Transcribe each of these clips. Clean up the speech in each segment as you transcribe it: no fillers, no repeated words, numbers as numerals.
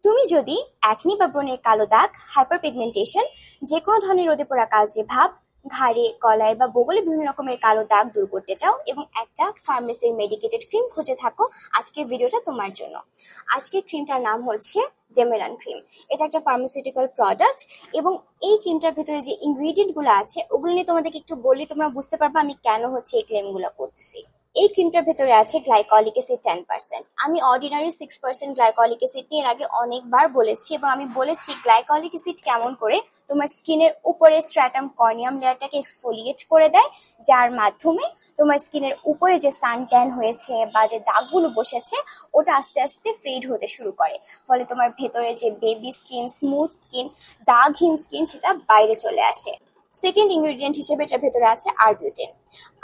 তুমি যদি অ্যাকনি বা ব্রণের কালো দাগ, হাইপার পিগমেন্টেশন, যে কোনো ধরনের রোদে পোড়া কালচে ভাব, ঘাড়ে, গলায় বা বগলে বিভিন্ন রকমের কালো দাগ দূর করতে চাও এবং একটা ফার্মেসির মেডিকেটেড ক্রিম খুঁজে থাকো, আজকের ভিডিওটা তোমার জন্য। আজকের ক্রিমটার নাম হচ্ছে ডেমেরান ক্রিম। এটা একটা ফার্মাসিউটিক্যাল প্রোডাক্ট এবং এই ক্রিমটার ভেতরে যে ইনগ্রিডিয়েন্ট গুলো আছে ওগুলো নিয়ে তোমাদেরকে একটু বললে তোমরা বুঝতে পারবে আমি কেন হচ্ছে এই ক্লেমগুলো করতেছি। এই ক্রিমটার ভেতরে আছে গ্লাইকলিক অ্যাসিড 10%। আমি অর্ডিনারি 6% গ্লাইকলিক অ্যাসিড নিয়ে এর আগে অনেকবার বলেছি এবং আমি বলেছি গ্লাইকলিক অ্যাসিড কেমন করে তোমার স্কিনের উপরের স্ট্র্যাটাম কর্নিয়াম লেয়ারটাকে এক্সফোলিয়েট করে দেয়, যার মাধ্যমে তোমার স্কিনের উপরে যে সান ট্যান হয়েছে বা যে দাগগুলো বসেছে ওটা আস্তে আস্তে ফেড হতে শুরু করে, ফলে তোমার ভেতরে যে বেবি স্কিন, স্মুথ স্কিন, দাগহীন স্কিন সেটা বাইরে চলে আসে। সেকেন্ড ইনগ্রিডিয়েন্ট হিসেবে এটার ভেতরে আছে আরবিউটিন।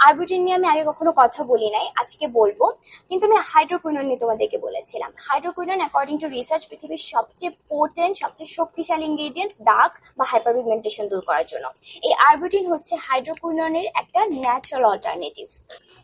আরবিউটিন নিয়ে আমি আগে কখনো কথা বলি নাই, আজকে বলবো। কিন্তু আমি হাইড্রোকুইনন নিয়ে তোমাদেরকে বলেছিলাম। হাইড্রোকুইনন অ্যাকর্ডিং টু রিসার্চ পৃথিবীর সবচেয়ে পোটেন্ট, সবচেয়ে শক্তিশালী ইনগ্রিডিয়েন্ট দাগ বা হাইপারপিগমেন্টেশন দূর করার জন্য। এই আরবিউটিন হচ্ছে হাইড্রোকুইননের একটা ন্যাচারাল অল্টারনেটিভ।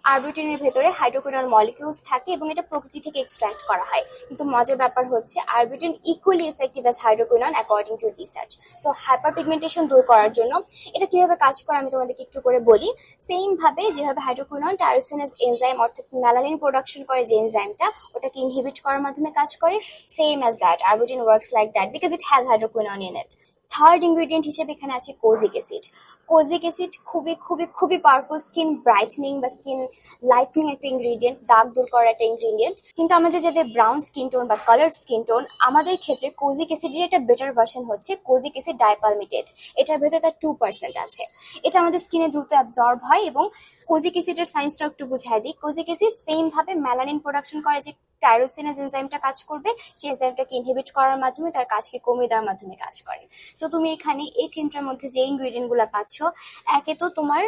আরবিউটিনের ভেতরে হাইড্রোকুইনন মলিকিউলস থাকে এবং এটা প্রকৃতি থেকে এক্সট্রাক্ট করা হয়। কিন্তু মজার ব্যাপার হচ্ছে arbutin equally effective as hydroquinone according to research. So hyperpigmentation দূর করার জন্য এটা কিভাবে কাজ করে আমি তোমাদেরকে একটু করে বলি। সেম ভাবে যেভাবে হাইড্রোকুইনন টাইরোসিনেজ এনজাইম অর্থাৎ মেলানিন প্রোডাকশন করে যে এনজাইমটা ওটাকে ইনহিবিট করার মাধ্যমে কাজ করে, same as that arbutin works like that because it has hydroquinone in it. Third ingredient হিসেবে এখানে আছে কোজিক অ্যাসিড। কোজিক অ্যাসিড খুবই খুবই খুবই পাওয়ারফুল স্কিন ব্রাইটনিং বা স্কিন লাইটনিং একটা ইনগ্রিডিয়েন্ট, দাগ দূর করার একটা ইনগ্রিডিয়েন্ট। কিন্তু আমাদের যাদের ব্রাউন স্কিন টোন বা কালার্ড স্কিন টোন, আমাদের ক্ষেত্রে কোজিক অ্যাসিডের একটা বেটার ভার্সন হচ্ছে কোজিক অ্যাসিড ডাইপালমিটেট। এটার ভেতরে তার 2% আছে। এটা আমাদের স্কিনে দ্রুত অ্যাবজর্ব হয় এবং কোজিক অ্যাসিডের সাইন্সটা একটু বুঝাই দিই। কোজিক অ্যাসিড সেম ভাবে মেলানিন প্রোডাকশন করে যে টাইরোসিনেজ এনজাইমটা কাজ করবে, সেই এনজাইমটাকে ইনহিবিট করার মাধ্যমে তার কাজকে কমিয়ে দেওয়ার মাধ্যমে কাজ করে। সো তুমি এখানে এই ক্রিমটার মধ্যে যে ইনগ্রিডিয়েন্ট গুলো পাচ্ছ, একে তো তোমার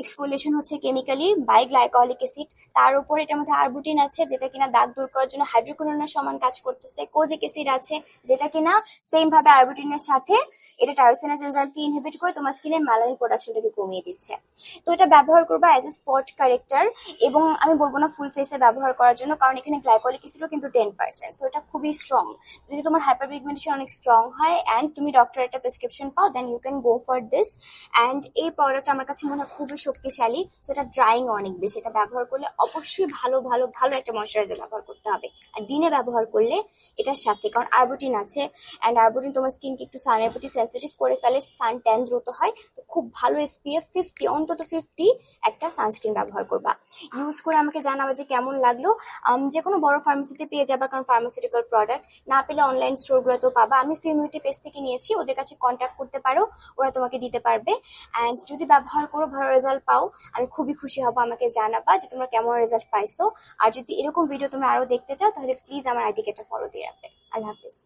এক্সফোলিয়েশন হচ্ছে কেমিক্যালি বাই গ্লাইকলিক অ্যাসিড, তার উপর এটার মধ্যে আরবুটিন আছে যেটা কিনা দাগ দূর করার জন্য হাইড্রোকুইননের সমান কাজ করতেছে, কোজিক অ্যাসিড আছে যেটা কিনা সেম ভাবে আরবুটিনের সাথে এটা টাইরোসিনেজ এনজাইমকে ইনহিবিট করে তোমার স্কিনের মেলানিন প্রোডাকশনটাকে কমিয়ে দিচ্ছে। তো এটা ব্যবহার করবা অ্যাজ এ স্পট কারেক্টর এবং আমি বলবো না ফুল ফেসে ব্যবহার করার জন্য, কারণ এখানে গ্লাইকলিক অ্যাসিডও কিন্তু 10%, তো এটা খুবই স্ট্রং। যদি তোমার হাইপারপিগমেন্টেশন অনেক স্ট্রং হয় অ্যান্ড তুমি ডক্টরের একটা প্রেসক্রিপশন পাও, then you can go for this. And এই প্রোডাক্ট আমার কাছে মনে হয় খুবই শক্তিশালী, সেটা ড্রাইং অনেক বেশি। এটা ব্যবহার করলে অবশ্যই ভালো ভালো ভালো একটা ময়শ্চারাইজার ব্যবহার করতে হবে, আর দিনে ব্যবহার করলে এটার সাথে, কারণ আরবুটিন আছে অ্যান্ড আরবুটিন তোমার স্কিনকে একটু সানের প্রতি সেন্সিটিভ করে ফেলে, সান ট্যান দ্রুত হয়। তো খুব ভালো SPF 50, অন্তত 50 একটা সানস্ক্রিন ব্যবহার করবা। ইউজ করে আমাকে জানাবা যে কেমন লাগলো। যে কোনো বড় ফার্মেসিতে পেয়ে যাবা, কারণ ফার্মাসিউটিক্যাল প্রোডাক্ট না পেলে অনলাইন স্টোরগুলোতেও পাবা। আমি ফিউমিউটি পেজ থেকে নিয়েছি, ওদের কাছে কন্ট্যাক্ট করতে পারো, ওরা তোমাকে দিতে পারবে। অ্যান্ড যদি ব্যবহার করো ভালো রেজাল্ট পাও, আমি খুবই খুশি হব, আমাকে জানাবা যে তোমরা কেমন রেজাল্ট পাইছো। আর যদি এরকম ভিডিও তোমরা আরো দেখতে চাও তাহলে প্লিজ আমার আইডিকে একটা ফলো দিয়ে রাখবে। আল্লাহ হাফিজ।